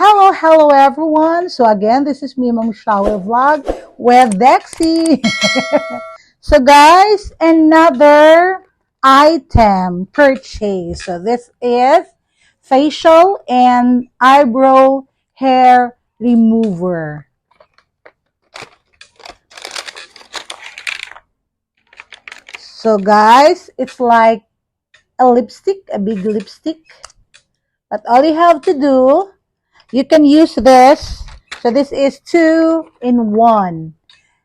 Hello everyone. So again, this is me, Mom Shawie vlog with Dexy. So guys, another item purchase. So this is facial and eyebrow hair remover. So guys, it's like a lipstick, a big lipstick. But all you have to do, you can use this. So this is 2 in 1.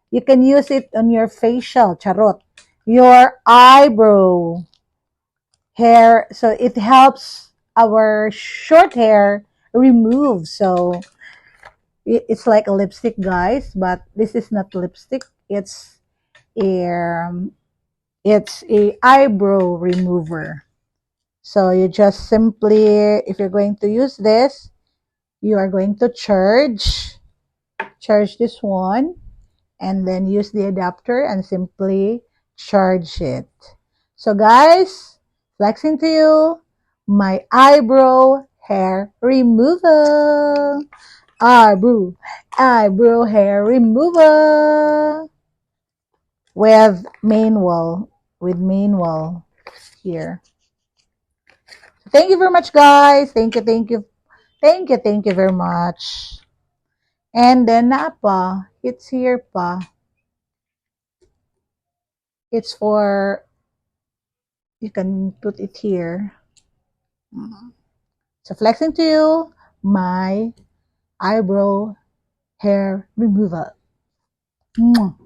You can use it on your facial, charot, your eyebrow hair. So it helps our short hair remove. So it's like a lipstick, guys, but this is not lipstick. A, it's a eyebrow remover. So you just simply, if you're going to use this, you are going to charge this one, and then use the adapter and simply charge it. So guys, flexing to you, my eyebrow hair remover. Eyebrow hair remover with manual here. Thank you very much, guys. Thank you very much. And then it's here pa. It's for, you can put it here. So flexing to you, my eyebrow hair remover. Mwah.